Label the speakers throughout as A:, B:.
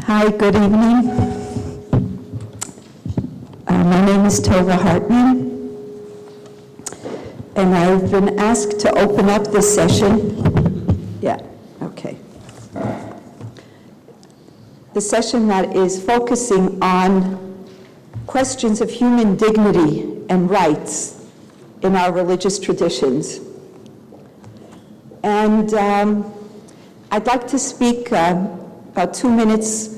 A: Hi, good evening. My name is Tova Hartman, and I've been asked to open up this session. Yeah, okay. The session that is focusing on questions of human dignity and rights in our religious traditions. And I'd like to speak about 2 minutes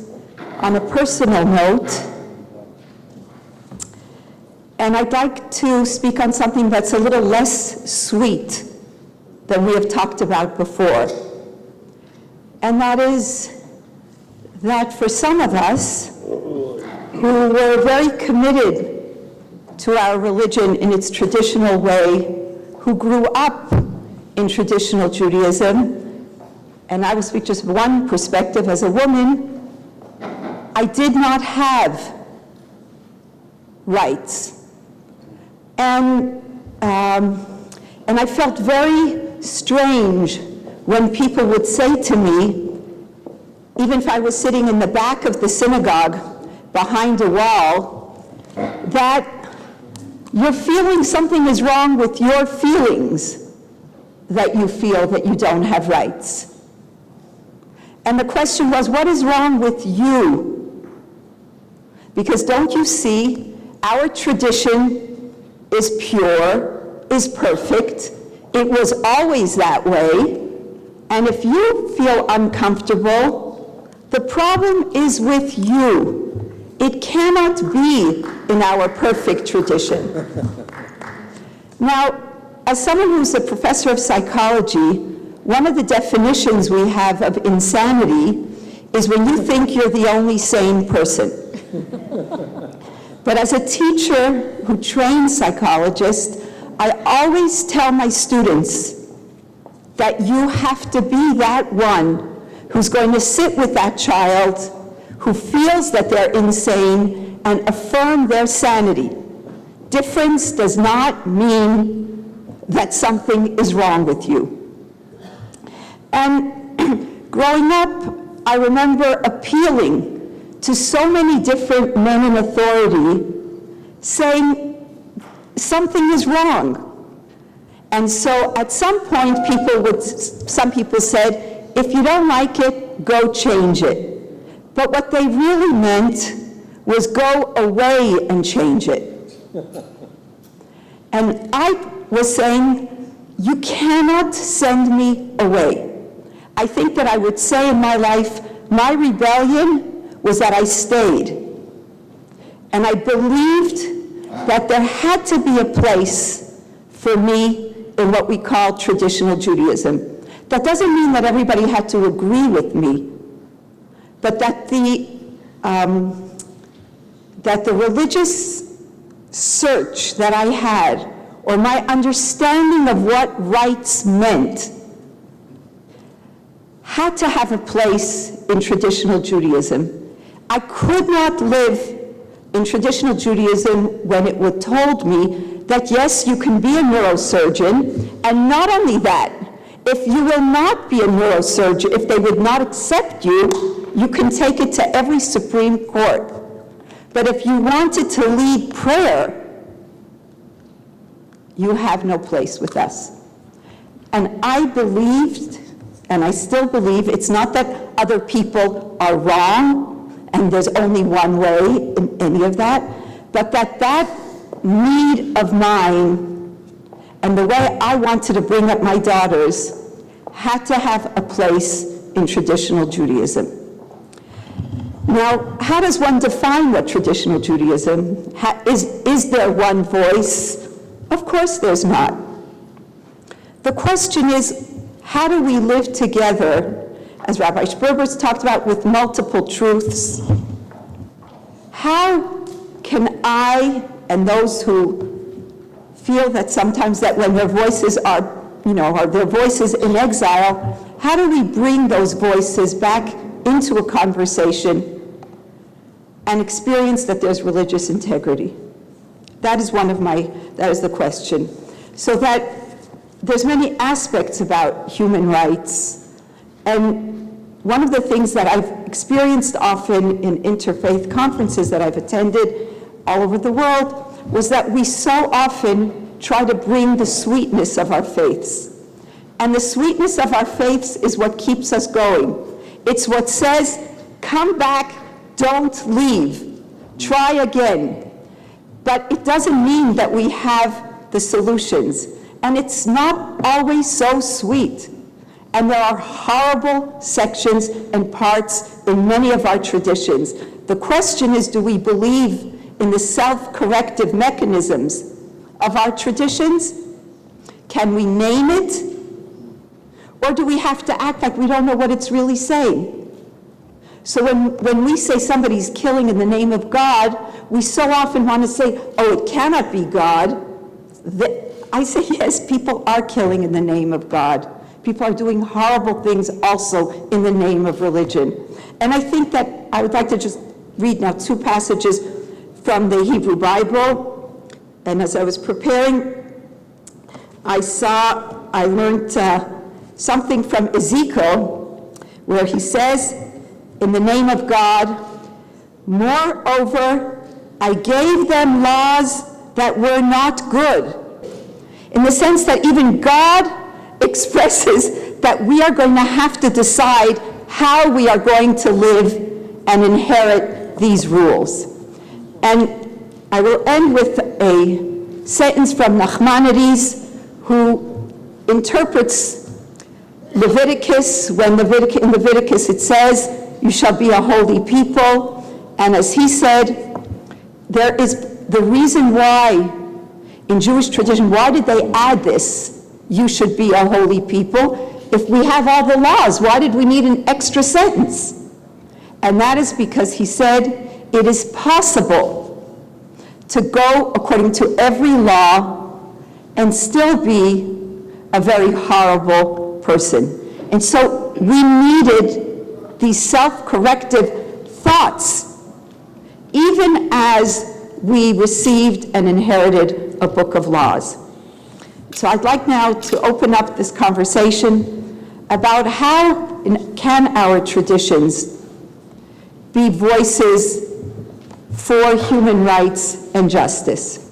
A: on a personal note. And I'd like to speak on something that's a little less sweet than we have talked about before. And that is that for some of us who were very committed to our religion in its traditional way, who grew up in traditional Judaism, and I will speak just one perspective as a woman, I did not have rights. And I felt very strange when people would say to me, even if I was sitting in the back of the synagogue behind a wall, that you're feeling something is wrong with your feelings that you feel that you don't have rights. And the question was, what is wrong with you? Because don't you see, our tradition is pure, is perfect. It was always that way. And if you feel uncomfortable, the problem is with you. It cannot be in our perfect tradition. Now, as someone who's a professor of psychology, one of the definitions we have of insanity is when you think you're the only sane person. But as a teacher who trains psychologists, I always tell my students that you have to be that one who's going to sit with that child who feels that they're insane and affirm their sanity. Difference does not mean that something is wrong with you. And growing up, I remember appealing to so many different men in authority, saying something is wrong. And so at some point, some people said, if you don't like it, go change it. But what they really meant was go away and change it. And I was saying, you cannot send me away. I think that I would say in my life, my rebellion was that I stayed. And I believed that there had to be a place for me in what we call traditional Judaism. That doesn't mean that everybody had to agree with me, but that the religious search that I had, or my understanding of what rights meant, had to have a place in traditional Judaism. I could not live in traditional Judaism when it was told me that yes, you can be a neurosurgeon, and not only that, if you will not be a neurosurgeon, if they would not accept you, you can take it to every Supreme Court. But if you wanted to lead prayer, you have no place with us. And I believed, and I still believe, it's not that other people are wrong, and there's only one way in any of that, but that need of mine and the way I wanted to bring up my daughters had to have a place in traditional Judaism. Now, how does one define what traditional Judaism is there one voice? Of course there's not. The question is, how do we live together, as Rabbi Sperber's talked about, with multiple truths? How can I, and those who feel that sometimes that when their voices are their voices in exile, how do we bring those voices back into a conversation and experience that there's religious integrity? That is the question. So that there's many aspects about human rights, and one of the things that I've experienced often in interfaith conferences that I've attended all over the world was that we so often try to bring the sweetness of our faiths. And the sweetness of our faiths is what keeps us going. It's what says, come back, don't leave, try again. But it doesn't mean that we have the solutions. And it's not always so sweet. And there are horrible sections and parts in many of our traditions. The question is, do we believe in the self-corrective mechanisms of our traditions? Can we name it? Or do we have to act like we don't know what it's really saying? So when we say somebody's killing in the name of God, we so often want to say, oh, it cannot be God. I say, yes, people are killing in the name of God. People are doing horrible things also in the name of religion. And I think that I would like to just read now 2 passages from the Hebrew Bible. And as I was preparing, I learned something from Ezekiel, where he says, in the name of God, moreover, I gave them laws that were not good. In the sense that even God expresses that we are going to have to decide how we are going to live and inherit these rules. And I will end with a sentence from Nachmanides, who interprets Leviticus, when in Leviticus it says, you shall be a holy people. And as he said, there is the reason why, in Jewish tradition, why did they add this? You should be a holy people. If we have all the laws, why did we need an extra sentence? And that is because he said, it is possible to go according to every law and still be a very horrible person. And so we needed these self-corrective thoughts, even as we received and inherited a book of laws. So I'd like now to open up this conversation about how can our traditions be voices for human rights and justice.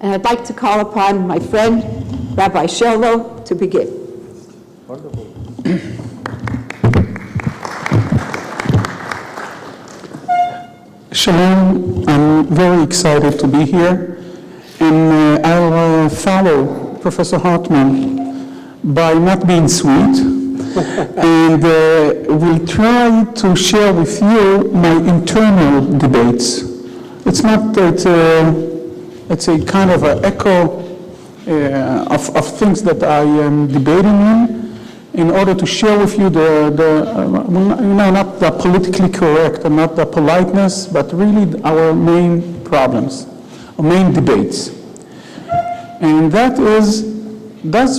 A: And I'd like to call upon my friend, Rabbi Sherlow, to begin.
B: Wonderful. Shalom, I'm very excited to be here, and I'll follow Professor Hartman by not being sweet, and we'll try to share with you my internal debates. It's a kind of an echo of things that I am debating in order to share with you not the politically correct and not the politeness, but really our main problems, our main debates. And that's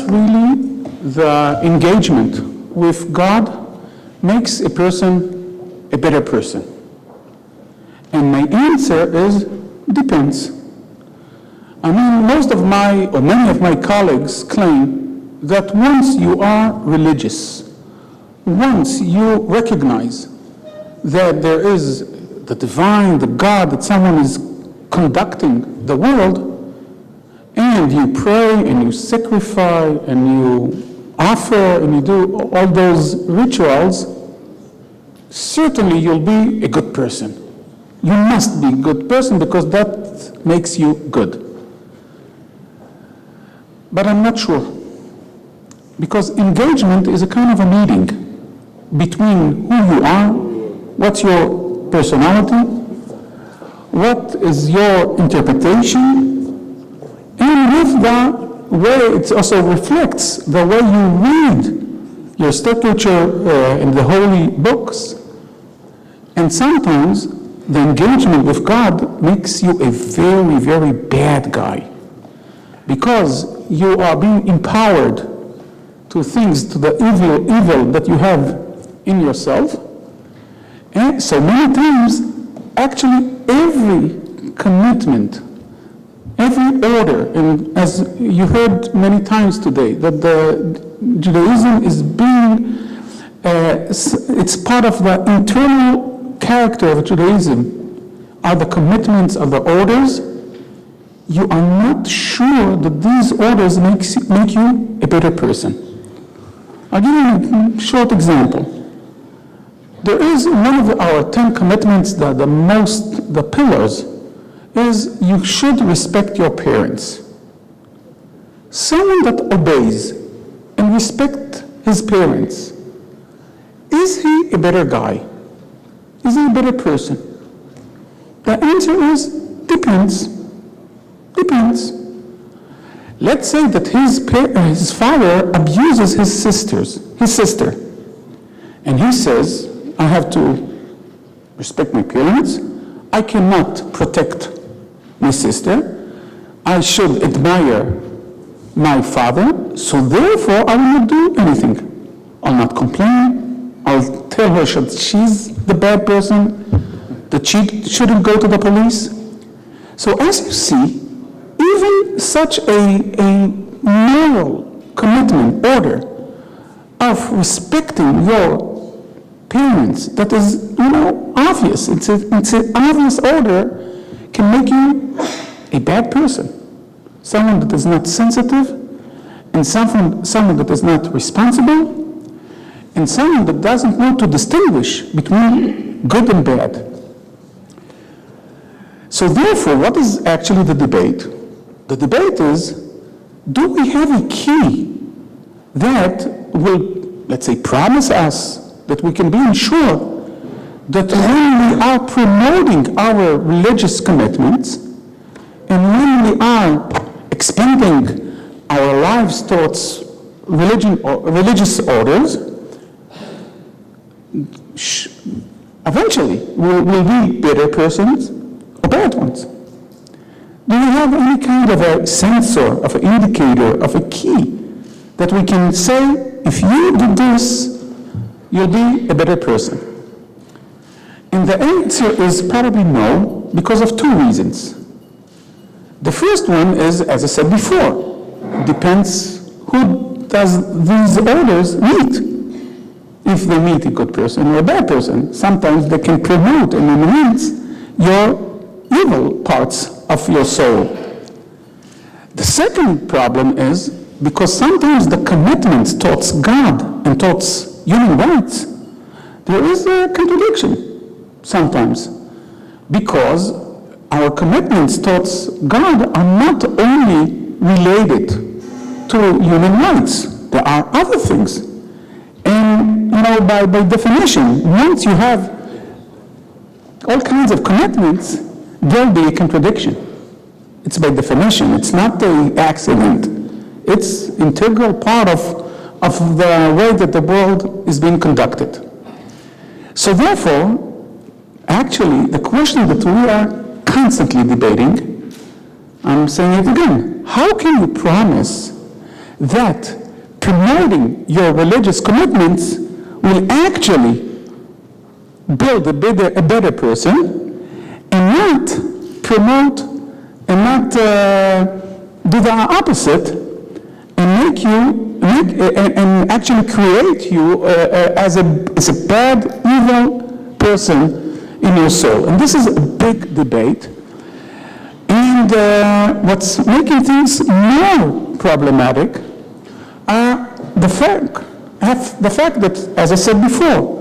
B: really the engagement with God makes a person a better person. And my answer is, depends. I mean, many of my colleagues claim that once you are religious, once you recognize that there is the divine, the God, that someone is conducting the world, and you pray and you sacrifice and you offer and you do all those rituals, certainly you'll be a good person. You must be a good person because that makes you good. But I'm not sure. Because engagement is a kind of a meeting between who you are, what's your personality, what is your interpretation, and with the way it also reflects the way you read your literature in the holy books. And sometimes the engagement with God makes you a very, very bad guy, because you are being empowered to things, to the evil that you have in yourself. And so many times, actually every commitment, every order, and as you heard many times today, that the Judaism is being it's part of the internal character of Judaism, are the commitments of the orders. You are not sure that these orders make you a better person. I'll give you a short example. There is one of our 10 commitments that the pillars is you should respect your parents. Someone that obeys and respects his parents, is he a better guy? Is he a better person? The answer is depends. Depends. Let's say that his father abuses his sister, and he says, I have to respect my parents, I cannot protect my sister, I should admire my father, so therefore I will not do anything. I'll not complain, I'll tell her that she's the bad person, that she shouldn't go to the police. So as you see, even such a moral commitment, order of respecting your parents, that is, obvious. It's an obvious order, can make you a bad person. Someone that is not sensitive, and someone that is not responsible, and someone that doesn't know to distinguish between good and bad. So therefore, what is actually the debate? The debate is, do we have a key that will, let's say, promise us that we can be ensured that when we are promoting our religious commitments, and when we are expanding our lives towards religion or religious orders, eventually we'll be better persons or bad ones? Do we have any kind of a sensor, of an indicator, of a key that we can say, if you do this, you'll be a better person? And the answer is probably no, because of two reasons. The first one is, as I said before, it depends who does these orders meet. If they meet a good person or a bad person, sometimes they can promote and enhance your evil parts of your soul. The second problem is, because sometimes the commitments towards God and towards human rights, there is a contradiction sometimes, because our commitments towards God are not only related to human rights. There are other things. And, by definition, once you have all kinds of commitments, there'll be a contradiction. It's by definition. It's not an accident. It's integral part of the way that the world is being conducted. So therefore, actually, the question that we are constantly debating, I'm saying it again, how can you promise that promoting your religious commitments will actually build a better person, and not promote and not do the opposite and and actually create you as a bad, evil person in your soul? And this is a big debate. And what's making things more problematic are the fact that, as I said before,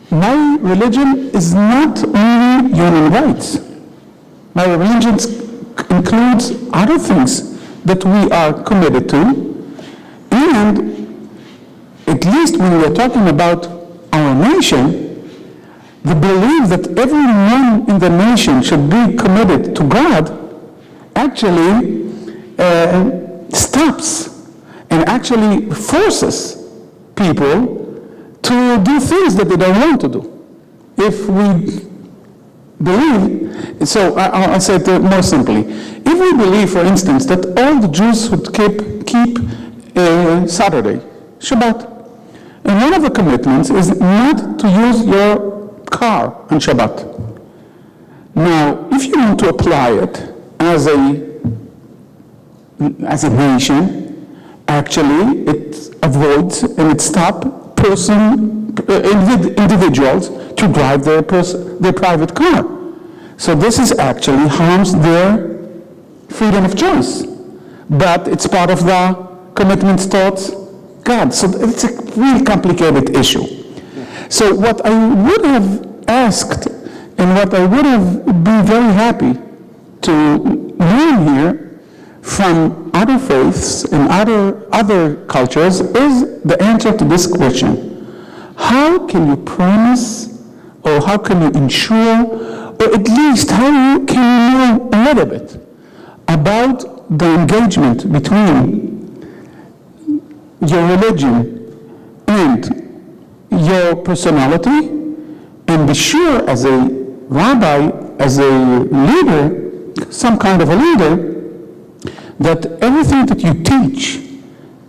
B: my religion is not only human rights. My religion includes other things that we are committed to, and at least when we're talking about our nation, the belief that everyone in the nation should be committed to God actually stops and actually forces people to do things that they don't want to do. If we believe, so I'll say it more simply. If we believe, for instance, that all the Jews would keep Saturday, Shabbat, and one of the commitments is not to use your car on Shabbat. Now, if you want to apply it as a nation, actually it avoids and it stops individuals to drive their private car. So this is actually harms their freedom of choice. But it's part of the commitment towards God. So it's a really complicated issue. So what I would have asked and what I would have been very happy to learn here from other faiths and other cultures is the answer to this question. How can you promise, or how can you ensure, or at least how can you know a little bit about the engagement between your religion and your personality, and be sure as a rabbi, as a leader, some kind of a leader, that everything that you teach,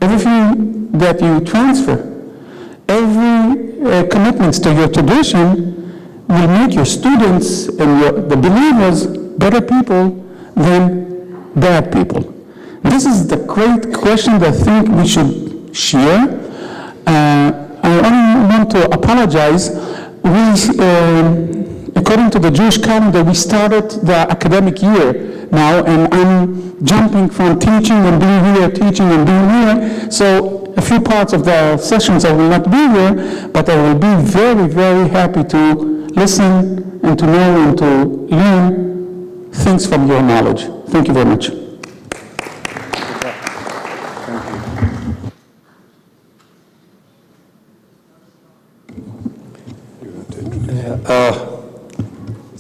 B: everything that you transfer, every commitments to your tradition will make your students and the believers better people than bad people. This is the great question that I think we should share. I only want to apologize. According to the Jewish calendar, we started the academic year now, and I'm jumping from teaching and being here, teaching and being here. So a few parts of the sessions I will not be here, but I will be very, very happy to listen and to know and to learn things from your knowledge. Thank you very much.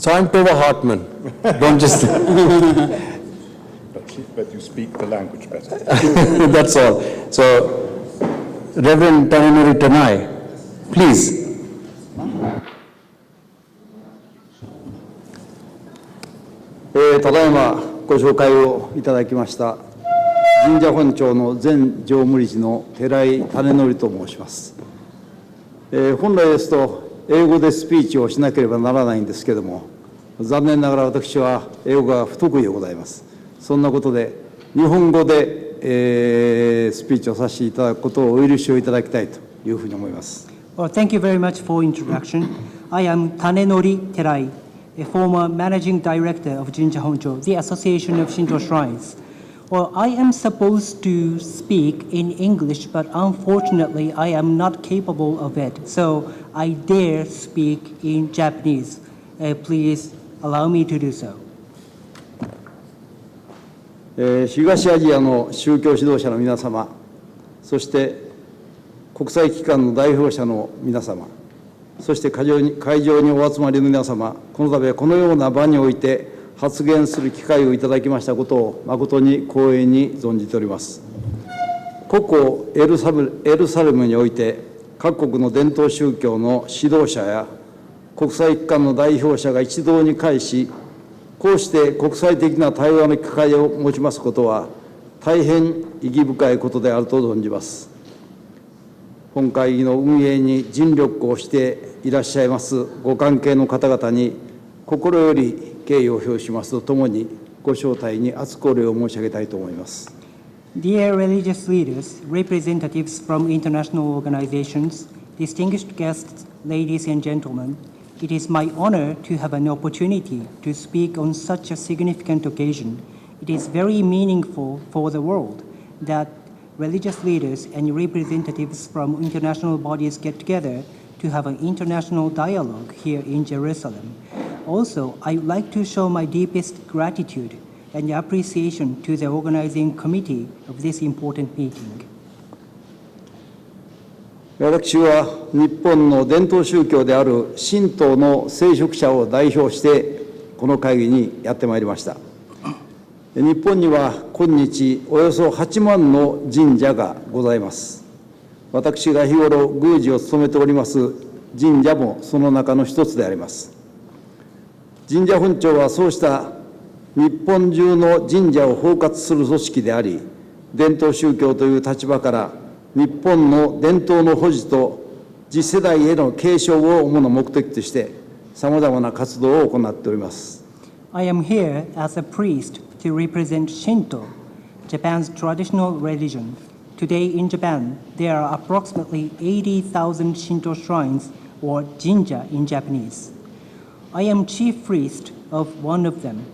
C: So I'm Tova Hartman. Don't just...
D: But you speak the language better.
C: That's all. So, Reverend Tanenori Tanai, please.
E: ただいまご紹介をいただきました神社本庁の前常務理事の寺井種則と申します。本来ですと英語でスピーチをしなければならないんですけれども、残念ながら私は英語が不得意でございます。そんなことで日本語で、スピーチをさせていただくことをお許しをいただきたいというふうに思います。
F: Well, thank you very much for introduction. I am Tanenori Terai, a former managing director of Jinja Honcho, the Association of Shinto Shrines. Well, I am supposed to speak in English, but unfortunately, I am not capable of it. So I dare speak in Japanese. Please allow me to do so.
E: 東アジアの宗教指導者の皆様、そして国際機関の代表者の皆様、そして会場にお集まりの皆様、この度はこのような場において発言する機会をいただきましたことを誠に光栄に存じております。国庫エルサレムにおいて各国の伝統宗教の指導者や国際機関の代表者が一堂に会し、こうして国際的な対話の機会を持ちますことは大変意義深いことであると存じます。本会議の運営に尽力をしていらっしゃいますご関係の方々に心より敬意を表しますとともに、ご招待に厚くお礼を申し上げたいと思います。
F: Dear religious leaders, representatives from international organizations, distinguished guests, ladies and gentlemen, it is my honor to have an opportunity to speak on such a significant occasion. It is very meaningful for the world that religious leaders and representatives from international bodies get together to have an international dialogue here in Jerusalem. Also, I would like to show my deepest gratitude and appreciation to the organizing committee of this important meeting.
E: 私は日本の伝統宗教である神道の聖職者を代表してこの会議にやってまいりました。日本には今日およそ8万の神社がございます。私が日頃宮司を務めております神社もその中の一つであります。神社本庁はそうした日本中の神社を包括する組織であり、伝統宗教という立場から日本の伝統の保持と次世代への継承を主な目的としてさまざまな活動を行っております。
F: I am here as a priest to represent Shinto, Japan's traditional religion, today in Japan, there are approximately 80,000 Shinto shrines, or jinja in Japanese. I am chief priest of one of them.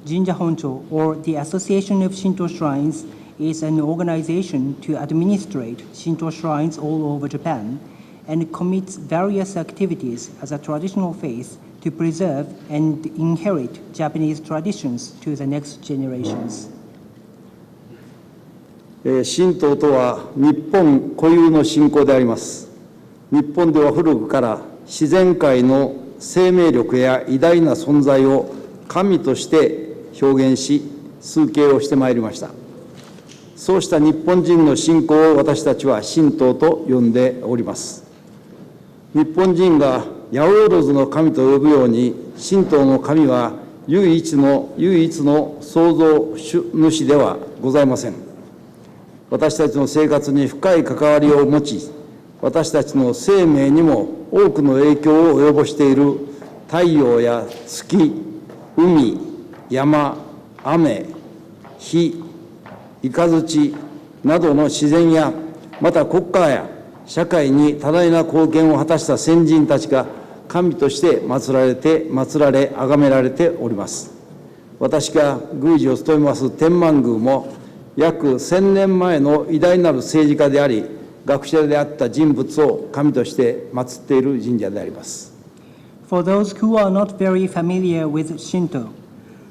F: Jinja Honcho, or the Association of Shinto Shrines, is an organization to administrate Shinto shrines all over Japan and commits various activities as a traditional faith to preserve and inherit Japanese traditions to the next generations.
E: 神道とは日本固有の信仰であります。日本では古くから自然界の生命力や偉大な存在を神として表現し、崇敬をしてまいりました。そうした日本人の信仰を私たちは神道と呼んでおります。日本人が八百万の神と呼ぶように、神道の神は唯一の創造主ではございません。私たちの生活に深い関わりを持ち、私たちの生命にも多くの影響を及ぼしている太陽や月、海、山、雨、火、雷などの自然や、また国家や社会に多大な貢献を果たした先人たちが神として祀られ、崇められております。私が宮司を務めます天満宮も、約1000年前の偉大なる政治家であり、学者であった人物を神として祀っている神社であります。
F: For those who are not very familiar with Shinto,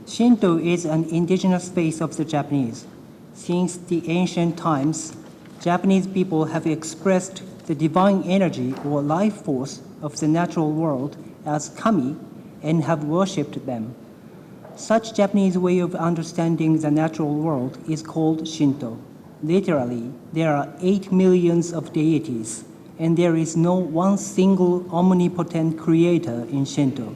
F: Shinto is an indigenous faith of the Japanese. Since the ancient times, Japanese people have expressed the divine energy or life force of the natural world as kami and have worshipped them. Such Japanese way of understanding the natural world is called Shinto. Literally, there are 8 millions of deities, and there is no one single omnipotent creator in Shinto.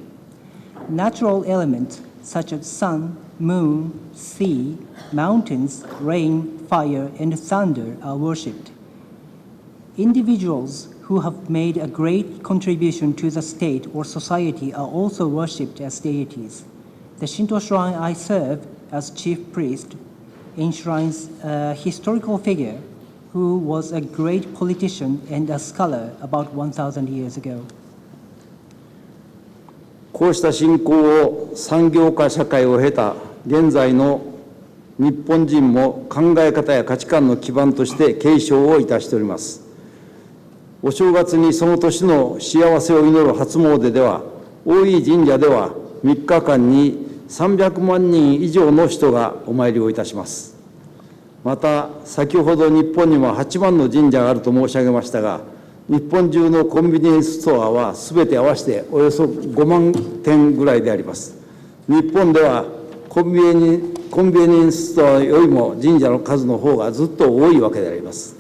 F: Natural elements such as sun, moon, sea, mountains, rain, fire, and thunder are worshipped. Individuals who have made a great contribution to the state or society are also worshipped as deities. The Shinto shrine I serve as chief priest enshrines a historical figure who was a great politician and a scholar about 1,000 years ago.
E: こうした信仰を産業化社会を経た現在の日本人も考え方や価値観の基盤として継承をいたしております。お正月にその年の幸せを祈る初詣では、大井神社では3日間に300万人以上の人がお参りをいたします。また、先ほど日本にも8万の神社があると申し上げましたが、日本中のコンビニエンスストアはすべて合わせておよそ5万店ぐらいであります。日本ではコンビニエンスストアよりも神社の数の方がずっと多いわけであります。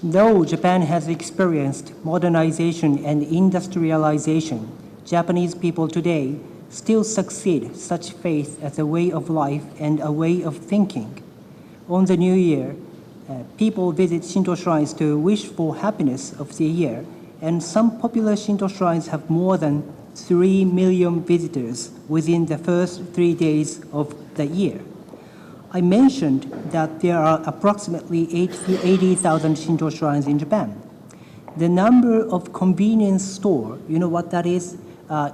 F: Though Japan has experienced modernization and industrialization, Japanese people today still succeed such faith as a way of life and a way of thinking. On the new year, people visit Shinto shrines to wish for happiness of the year, and some popular Shinto shrines have more than 3 million visitors within the first 3 days of the year. I mentioned that there are approximately 80,000 Shinto shrines in Japan. The number of convenience stores, you know what that is?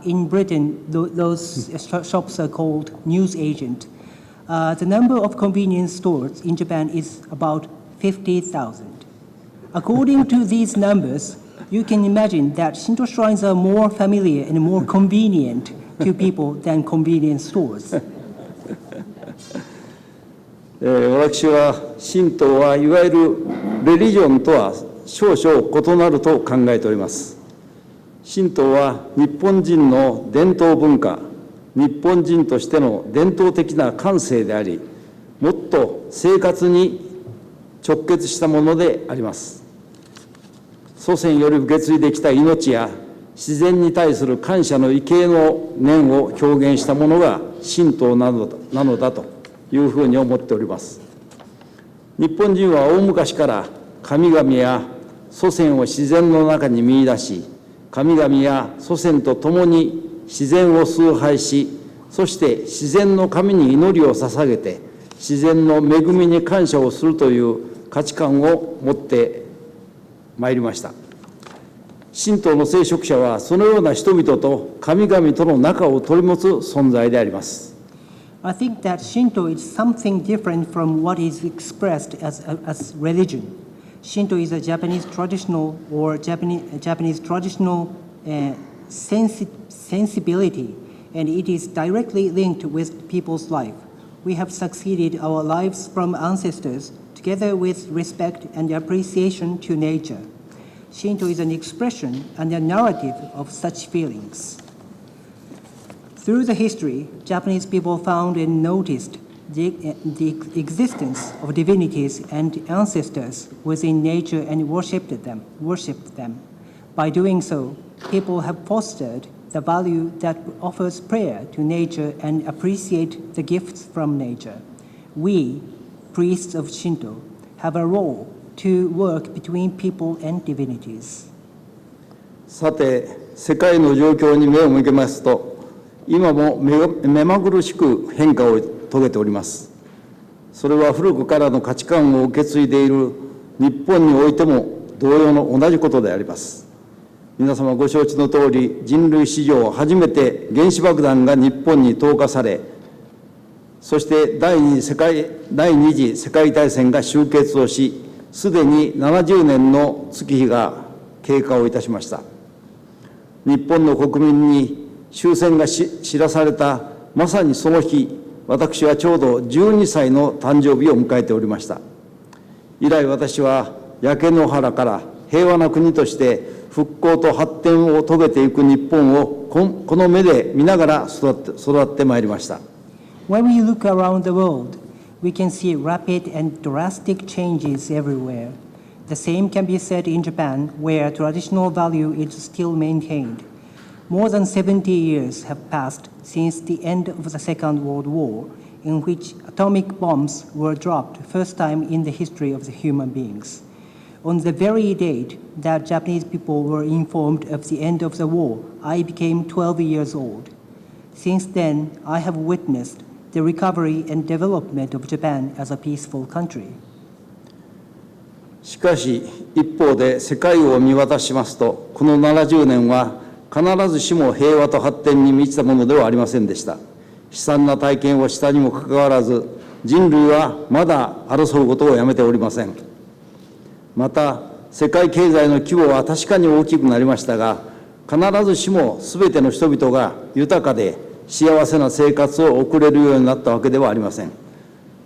F: In Britain, those shops are called newsagent. The number of convenience stores in Japan is about 50,000. According to these numbers, you can imagine that Shinto shrines are more familiar and more convenient to people than convenience stores.
E: 私は神道はいわゆるレリジョンとは少々異なると考えております。神道は日本人の伝統文化、日本人としての伝統的な感性であり、もっと生活に直結したものであります。祖先より受け継いできた命や自然に対する感謝の畏敬の念を表現したものが神道なのだというふうに思っております。日本人は大昔から神々や祖先を自然の中に見出し、神々や祖先と共に自然を崇拝し、そして自然の神に祈りを捧げて、自然の恵みに感謝をするという価値観を持ってまいりました。神道の聖職者はそのような人々と神々との仲を取り持つ存在であります。
F: I think that Shinto is something different from what is expressed as religion. Shinto is a Japanese traditional sensibility, and it is directly linked with people's life. We have succeeded our lives from ancestors, together with respect and appreciation to nature. Shinto is an expression and a narrative of such feelings. Through the history, Japanese people found and noticed the existence of divinities and ancestors within nature and worshipped them. By doing so, people have fostered the value that offers prayer to nature and appreciate the gifts from nature. We, priests of Shinto, have a role to work between people and divinities.
E: さて、世界の状況に目を向けますと、今も目まぐるしく変化を遂げております。それは古くからの価値観を受け継いでいる日本においても同様の同じことであります。皆様ご承知のとおり、人類史上初めて原子爆弾が日本に投下され、そして第二次世界大戦が終結をし、すでに70年の月日が経過をいたしました。日本の国民に終戦が知らされたまさにその日、私はちょうど12歳の誕生日を迎えておりました。以来私は焼け野原から平和な国として復興と発展を遂げていく日本をこの目で見ながら育ってまいりました。
F: When we look around the world, we can see rapid and drastic changes everywhere. The same can be said in Japan, where traditional value is still maintained. More than 70 years have passed since the end of the Second World War, in which atomic bombs were dropped first time in the history of the human beings. On the very date that Japanese people were informed of the end of the war, I became 12 years old. Since then, I have witnessed the recovery and development of Japan as a peaceful country.
E: しかし一方で世界を見渡しますと、この70年は必ずしも平和と発展に満ちたものではありませんでした。悲惨な体験をしたにもかかわらず、人類はまだ争うことをやめておりません。また世界経済の規模は確かに大きくなりましたが、必ずしも全ての人々が豊かで幸せな生活を送れるようになったわけではありません。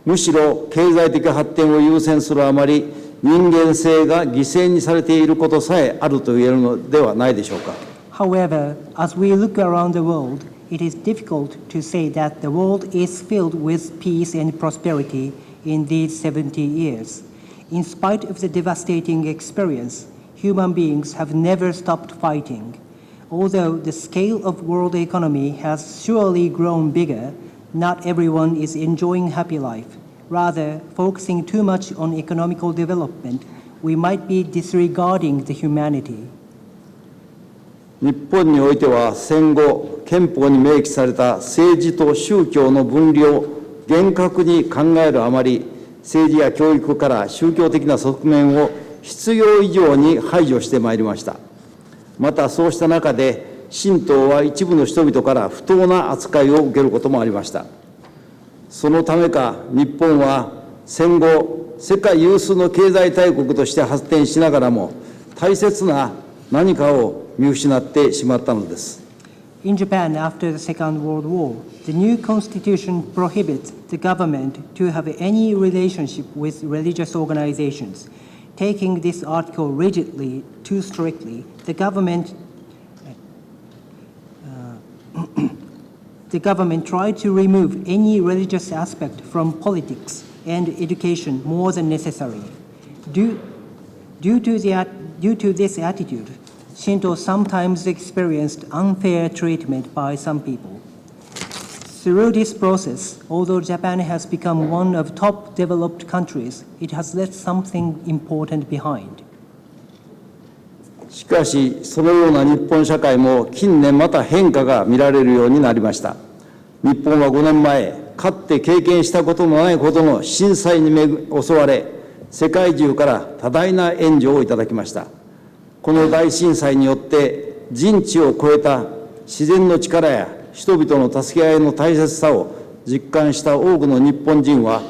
E: むしろ経済的発展を優先するあまり、人間性が犠牲にされていることさえあると言えるのではないでしょうか。
F: However, as we look around the world, it is difficult to say that the world is filled with peace and prosperity in these 70 years. In spite of the devastating experience, human beings have never stopped fighting. Although the scale of world economy has surely grown bigger, not everyone is enjoying happy life. Rather, focusing too much on economical development, we might be disregarding the humanity.
E: 日本においては戦後、憲法に明記された政治と宗教の分離を厳格に考えるあまり、政治や教育から宗教的な側面を必要以上に排除してまいりました。またそうした中で、神道は一部の人々から不当な扱いを受けることもありました。そのためか、日本は戦後、世界有数の経済大国として発展しながらも、大切な何かを見失ってしまったのです。
F: In Japan, after the Second World War, the new constitution prohibits the government to have any relationship with religious organizations. Taking this article rigidly, too strictly, the government tried to remove any religious aspect from politics and education more than necessary. Due to this attitude, Shinto sometimes experienced unfair treatment by some people. Through this process, although Japan has become one of top developed countries, it has left something important behind.
E: しかし、そのような日本社会も近年また変化が見られるようになりました。日本は5年前、かつて経験したことのないほどの震災に襲われ、世界中から多大な援助をいただきました。この大震災によって人知を超えた自然の力や人々の助け合いの大切さを実感した多くの日本人は、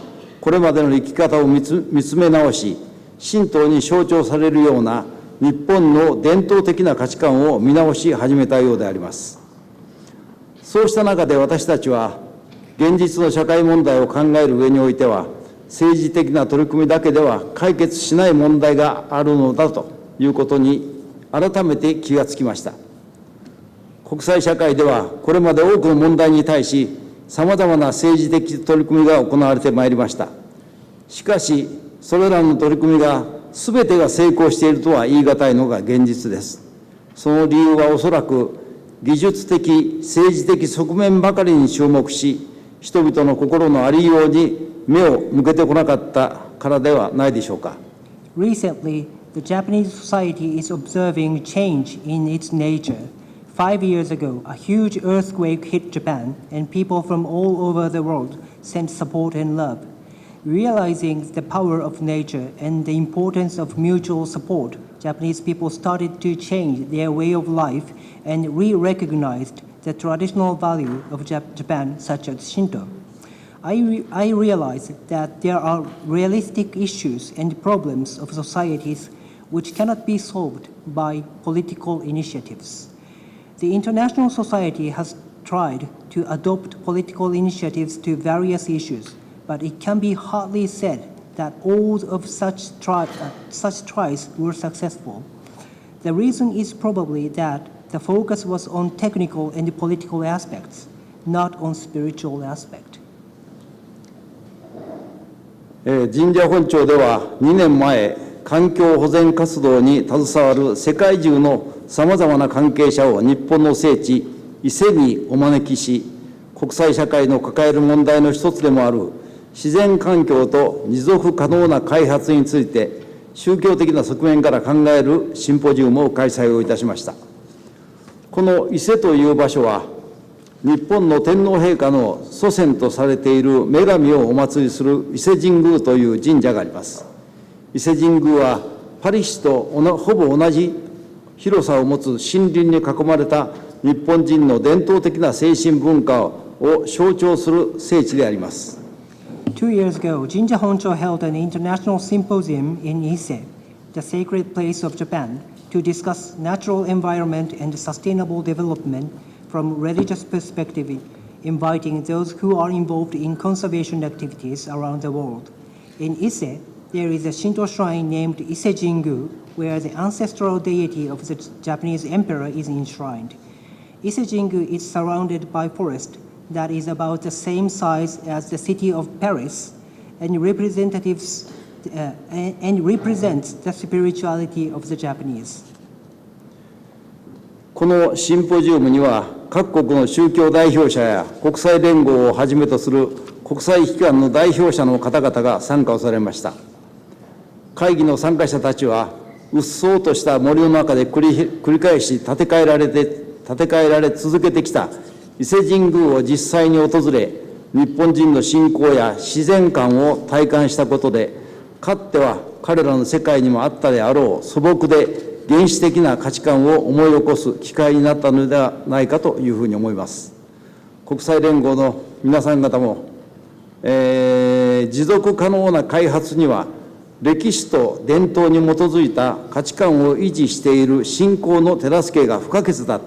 E: これまでの生き方を見つめ直し、神道に象徴されるような日本の伝統的な価値観を見直し始めたようであります。そうした中で私たちは、現実の社会問題を考える上においては、政治的な取り組みだけでは解決しない問題があるのだということに改めて気がつきました。国際社会ではこれまで多くの問題に対し、さまざまな政治的取り組みが行われてまいりました。しかし、それらの取り組みが全てが成功しているとは言い難いのが現実です。その理由はおそらく技術的、政治的側面ばかりに注目し、人々の心のありように目を向けてこなかったからではないでしょうか。
F: Recently, the Japanese society is observing change in its nature. 5 years ago, a huge earthquake hit Japan, and people from all over the world sent support and love. Realizing the power of nature and the importance of mutual support, Japanese people started to change their way of life and re-recognized the traditional value of Japan, such as Shinto. I realize that there are realistic issues and problems of societies which cannot be solved by political initiatives. The international society has tried to adopt political initiatives to various issues, but it can be hardly said that all of such tries were successful. The reason is probably that the focus was on technical and political aspects, not on spiritual aspect.
E: 神社本庁では2年前、環境保全活動に携わる世界中のさまざまな関係者を日本の聖地伊勢にお招きし、国際社会の抱える問題の一つでもある自然環境と持続可能な開発について宗教的な側面から考えるシンポジウムを開催をいたしました。この伊勢という場所は、日本の天皇陛下の祖先とされている女神をお祭りする伊勢神宮という神社があります。伊勢神宮はパリ市とほぼ同じ広さを持つ森林に囲まれた日本人の伝統的な精神文化を象徴する聖地であります。
F: 2 years ago, Jinja Honcho held an international symposium in Ise, the sacred place of Japan, to discuss natural environment and sustainable development from religious perspective, inviting those who are involved in conservation activities around the world. In Ise, there is a Shinto shrine named Ise Jingu, where the ancestral deity of the Japanese emperor is enshrined. Ise Jingu is surrounded by forest that is about the same size as the city of Paris and represents the spirituality of the Japanese.
E: このシンポジウムには各国の宗教代表者や国際連合をはじめとする国際機関の代表者の方々が参加をされました。会議の参加者たちは、うっそうとした森の中で繰り返し建て替えられ続けてきた伊勢神宮を実際に訪れ、日本人の信仰や自然観を体感したことで、かつては彼らの世界にもあったであろう素朴で原始的な価値観を思い起こす機会になったのではないかというふうに思います。国際連合の皆さん方も、持続可能な開発には歴史と伝統に基づいた価値観を維持している信仰の手助けが不可欠だ、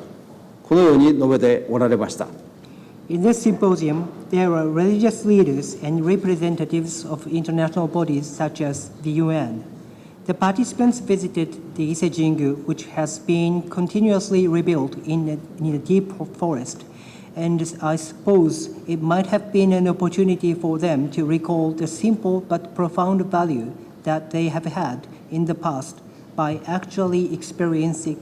E: このように述べておられました。
F: In this symposium, there were religious leaders and representatives of international bodies such as the UN. The participants visited the Ise Jingu, which has been continuously rebuilt in a deep forest, and I suppose it might have been an opportunity for them to recall the simple but profound value that they have had in the past by actually experiencing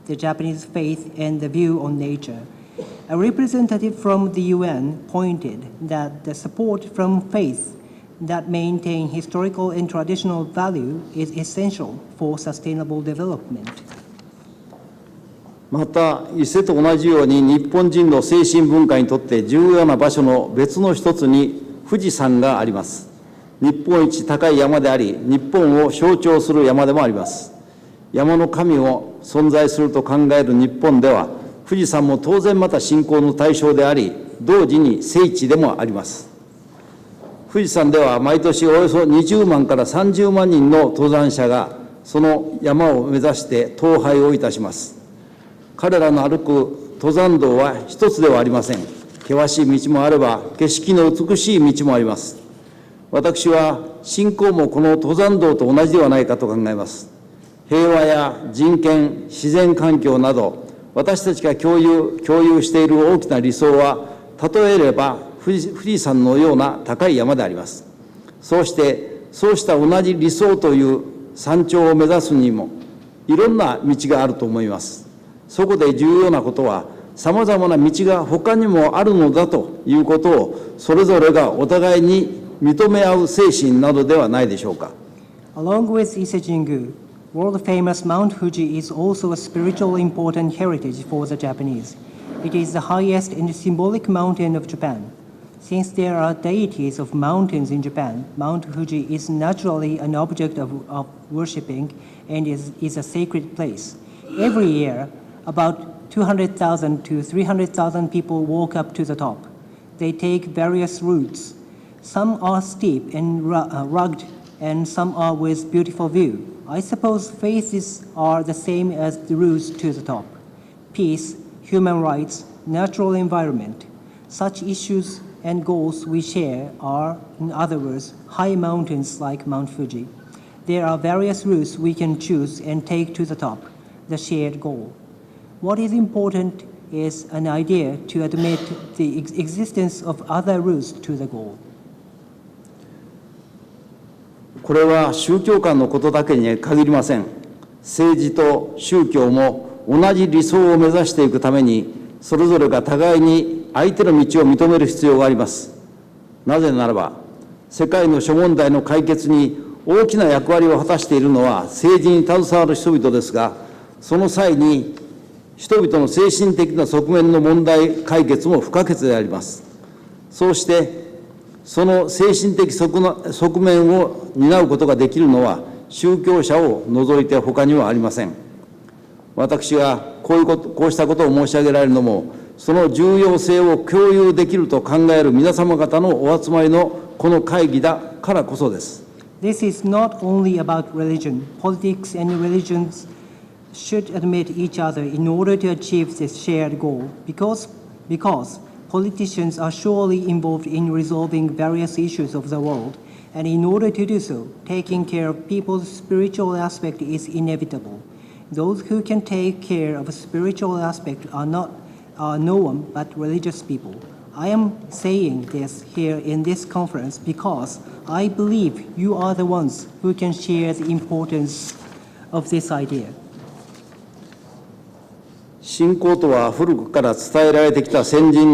F: the Japanese faith and the view on nature. A representative from the UN pointed that the support from faith that maintain historical and traditional value is essential for sustainable development.
E: また、伊勢と同じように日本人の精神文化にとって重要な場所の別の一つに富士山があります。日本一高い山であり、日本を象徴する山でもあります。山の神を存在すると考える日本では、富士山も当然また信仰の対象であり、同時に聖地でもあります。富士山では毎年およそ20万から30万人の登山者がその山を目指して登拝をいたします。彼らの歩く登山道は一つではありません。険しい道もあれば、景色の美しい道もあります。私は信仰もこの登山道と同じではないかと考えます。平和や人権、自然環境など、私たちが共有している大きな理想は、例えれば富士山のような高い山であります。そうした同じ理想という山頂を目指すにも、いろんな道があると思います。そこで重要なことは、さまざまな道が他にもあるのだということを、それぞれがお互いに認め合う精神などではないでしょうか。
F: Along with伊勢神宮, world-famous Mount Fuji is also a spiritual important heritage for the Japanese. It is the highest and symbolic mountain of Japan. Since there are deities of mountains in Japan, Mount Fuji is naturally an object of worshipping and is a sacred place. Every year, about 200,000 to 300,000 people walk up to the top. They take various routes. Some are steep and rugged, and some are with beautiful view. I suppose faces are the same as the routes to the top. Peace, human rights, natural environment. Such issues and goals we share are, in other words, high mountains like Mount Fuji. There are various routes we can choose and take to the top, the shared goal. What is important is an idea to admit the existence of other routes to the goal.
E: これは宗教間のことだけに限りません。政治と宗教も同じ理想を目指していくために、それぞれが互いに相手の道を認める必要があります。なぜならば、世界の諸問題の解決に大きな役割を果たしているのは政治に携わる人々ですが、その際に人々の精神的な側面の問題解決も不可欠であります。そうして、その精神的側面を担うことができるのは、宗教者を除いて他にはありません。私がこうしたことを申し上げられるのも、その重要性を共有できると考える皆様方のお集まりのこの会議だからこそです。
F: This is not only about religion. Politics and religions should admit each other in order to achieve this shared goal, because politicians are surely involved in resolving various issues of the world, and in order to do so, taking care of people's spiritual aspect is inevitable. Those who can take care of a spiritual aspect are no one but religious people. I am saying this here in this conference because I believe you are the ones who can share the importance of this idea.
E: 信仰とは古くから伝えられてきた先人の